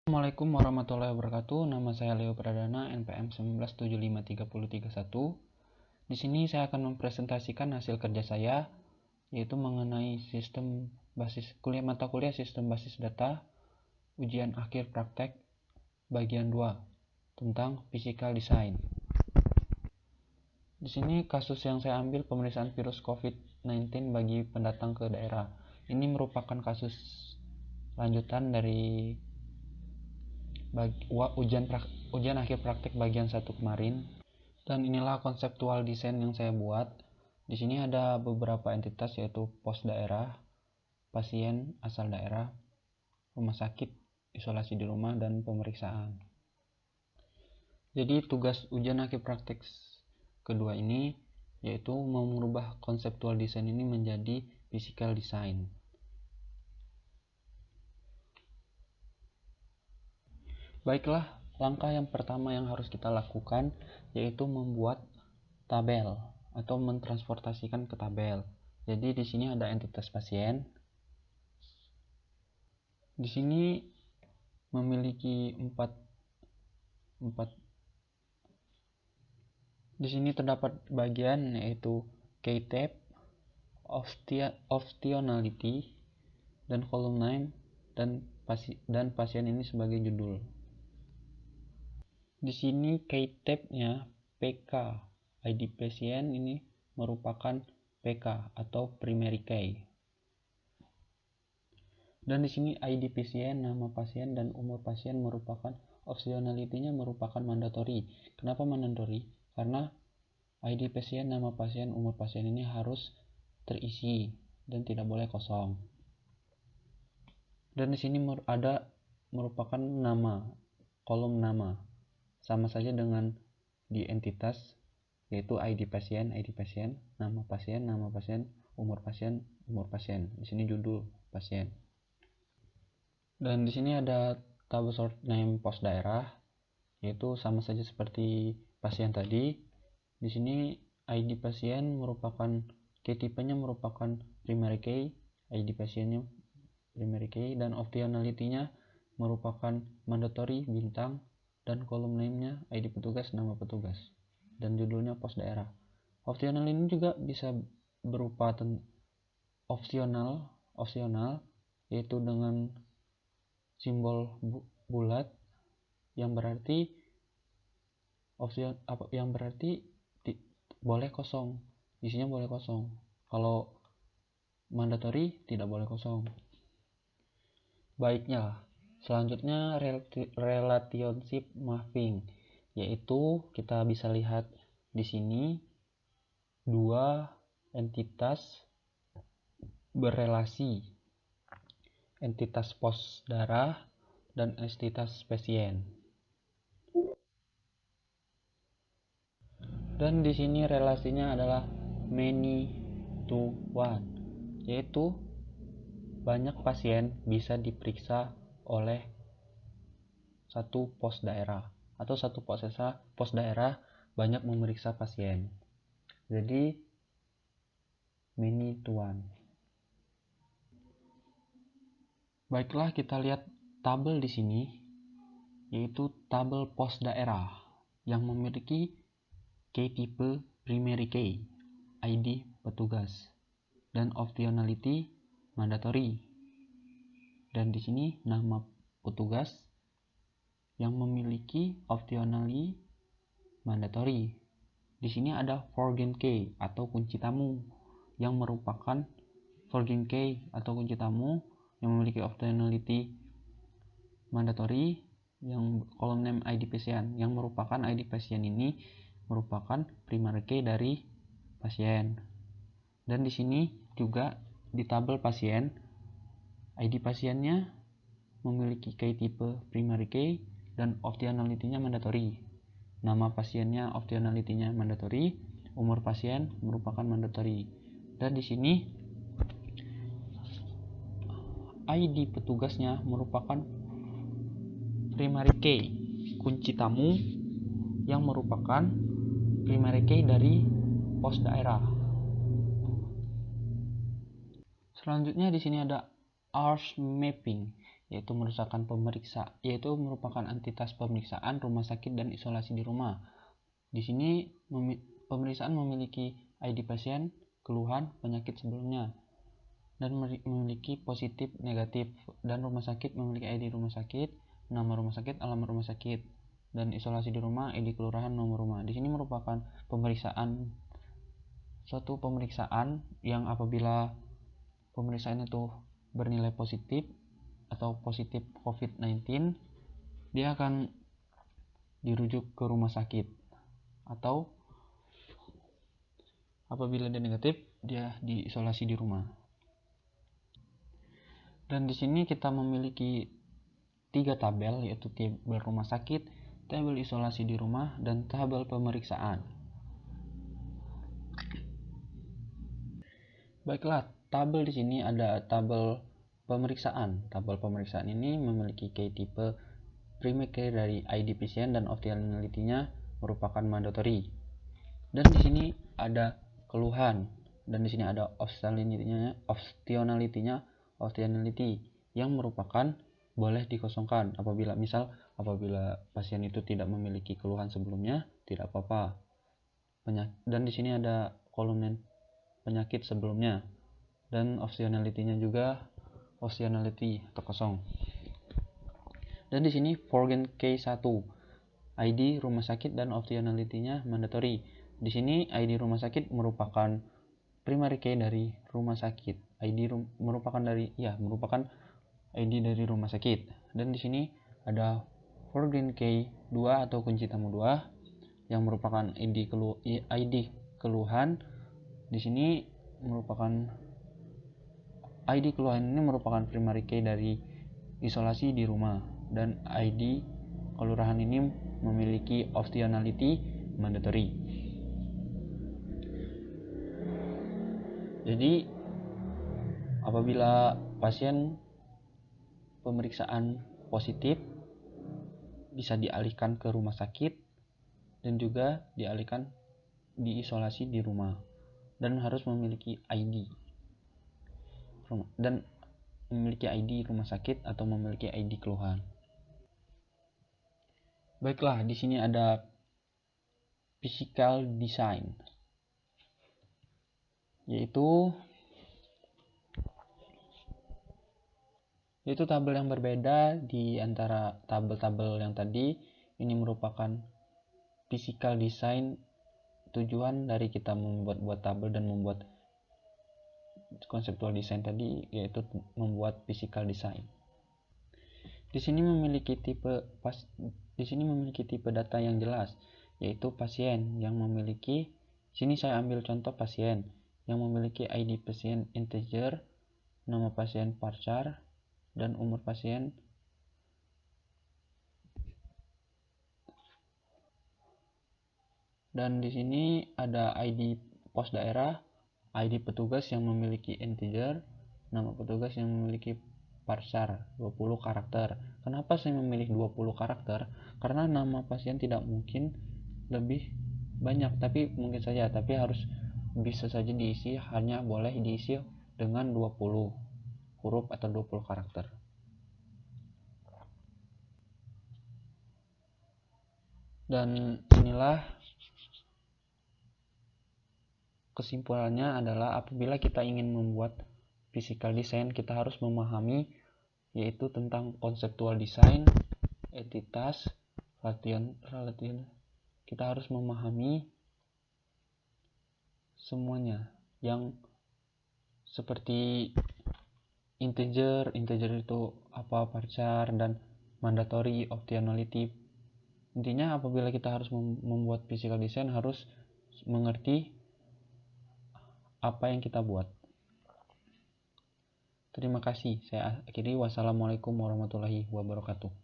Assalamualaikum warahmatullahi wabarakatuh. Nama saya Leo Pradana, NPM 19753031. Di sini saya akan mempresentasikan hasil kerja saya, yaitu mengenai mata kuliah sistem basis data, ujian akhir praktek bagian 2 tentang physical design. Di sini kasus yang saya ambil pemeriksaan virus COVID-19 bagi pendatang ke daerah. Ini merupakan kasus lanjutan dari ujian akhir praktek bagian 1 kemarin, dan inilah konseptual desain yang saya buat. Di sini ada beberapa entitas, yaitu pos daerah, pasien asal daerah, rumah sakit, isolasi di rumah, dan pemeriksaan. Jadi tugas ujian akhir praktek kedua ini yaitu mengubah konseptual desain ini menjadi physical design. Baiklah, langkah yang pertama yang harus kita lakukan yaitu membuat tabel atau mentransportasikan ke tabel. Jadi di sini ada entitas pasien. Di sini memiliki empat. Di sini terdapat bagian yaitu key tab, optionality, dan column name, dan pasien ini sebagai judul. Di sini key tab-nya PK, ID pasien ini merupakan PK atau primary key. Dan di sini ID pasien, nama pasien, dan umur pasien merupakan optionality-nya merupakan mandatory. Kenapa mandatory? Karena ID pasien, nama pasien, umur pasien ini harus terisi dan tidak boleh kosong. Dan di sini ada merupakan nama, kolom nama, sama saja dengan di entitas, yaitu ID pasien, nama pasien, umur pasien, Di sini judul pasien. Dan di sini ada tabel sort name pos daerah, yaitu sama saja seperti pasien tadi. Di sini ID pasien merupakan key tipenya merupakan primary key, ID pasiennya primary key, dan optionality-nya merupakan mandatory bintang, dan kolom name-nya ID petugas, nama petugas, dan judulnya pos daerah. Optional ini juga bisa berupa opsional, yaitu dengan simbol bulat yang berarti boleh kosong, isinya boleh kosong. Kalau mandatory tidak boleh kosong. Baiknya, selanjutnya relationship mapping, yaitu kita bisa lihat di sini dua entitas berelasi, entitas pos darah dan entitas pasien. Dan di sini relasinya adalah many to one, yaitu banyak pasien bisa diperiksa oleh satu pos daerah, atau satu pos daerah banyak memeriksa pasien. Jadi many to one. Baiklah, kita lihat tabel di sini, yaitu tabel pos daerah yang memiliki key tipe primary key, ID petugas, dan optionality mandatory. Dan di sini nama petugas yang memiliki optionality mandatory. Di sini ada foreign key atau kunci tamu yang merupakan foreign key atau kunci tamu yang memiliki optionality mandatory, yang kolom name ID pasien yang merupakan ID pasien ini merupakan primary key dari pasien. Dan di sini juga di tabel pasien, ID pasiennya memiliki key tipe primary key dan optionality-nya mandatory. Nama pasiennya optionality-nya mandatory, umur pasien merupakan mandatory. Dan di sini ID petugasnya merupakan primary key, kunci tamu yang merupakan primary key dari pos daerah. Selanjutnya di sini ada arch mapping, yaitu merupakan entitas pemeriksaan rumah sakit dan isolasi di rumah. Di sini pemeriksaan memiliki ID pasien, keluhan, penyakit sebelumnya, dan memiliki positif, negatif, dan rumah sakit memiliki ID rumah sakit, nama rumah sakit, alamat rumah sakit, dan isolasi di rumah, ID kelurahan, nomor rumah. Di sini merupakan suatu pemeriksaan yang apabila pemeriksaan itu bernilai positif atau positif COVID-19, dia akan dirujuk ke rumah sakit, atau apabila dia negatif, dia diisolasi di rumah. Dan di sini kita memiliki 3 tabel, yaitu tabel rumah sakit, tabel isolasi di rumah, dan tabel pemeriksaan. Baiklah, tabel di sini ada tabel pemeriksaan. Tabel pemeriksaan ini memiliki key type primary key dari ID pasien dan optionality-nya merupakan mandatory. Dan di sini ada keluhan, dan di sini ada optionality yang merupakan boleh dikosongkan apabila pasien itu tidak memiliki keluhan sebelumnya, tidak apa-apa. Dan di sini ada kolom penyakit sebelumnya, dan optionality-nya juga optionality atau kosong. Dan di sini forget K1 ID rumah sakit dan optionality-nya mandatory. Di sini ID rumah sakit merupakan primary key dari rumah sakit. merupakan ID dari rumah sakit. Dan di sini ada forget K2 atau kunci tamu 2 yang merupakan ID keluhan. Di sini merupakan ID keluhan ini merupakan primary key dari isolasi di rumah, dan ID kelurahan ini memiliki optionality mandatory. Jadi apabila pasien pemeriksaan positif, bisa dialihkan ke rumah sakit dan juga diisolasi di rumah, dan harus memiliki ID rumah sakit atau memiliki ID keluhan. Baiklah, di sini ada physical design, yaitu tabel yang berbeda di antara tabel-tabel yang tadi. Ini merupakan physical design. Tujuan dari kita membuat tabel dan membuat conceptual design tadi yaitu membuat physical design. Di sini memiliki tipe data yang jelas, yaitu pasien yang memiliki, sini saya ambil contoh pasien yang memiliki ID pasien integer, nama pasien varchar, dan umur pasien. Dan di sini ada ID pos daerah, ID petugas yang memiliki integer, nama petugas yang memiliki varchar 20 karakter. Kenapa saya memilih 20 karakter? Karena nama pasien tidak mungkin lebih banyak, tapi bisa saja diisi, hanya boleh diisi dengan 20 huruf atau 20 karakter. Dan inilah kesimpulannya adalah apabila kita ingin membuat physical design, kita harus memahami yaitu tentang conceptual design, entitas, latihan. Kita harus memahami semuanya yang seperti integer itu apa, varchar, dan mandatory, optionality. Intinya apabila kita harus membuat physical design, harus mengerti apa yang kita buat. Terima kasih. Saya akhiri. Wassalamualaikum warahmatullahi wabarakatuh.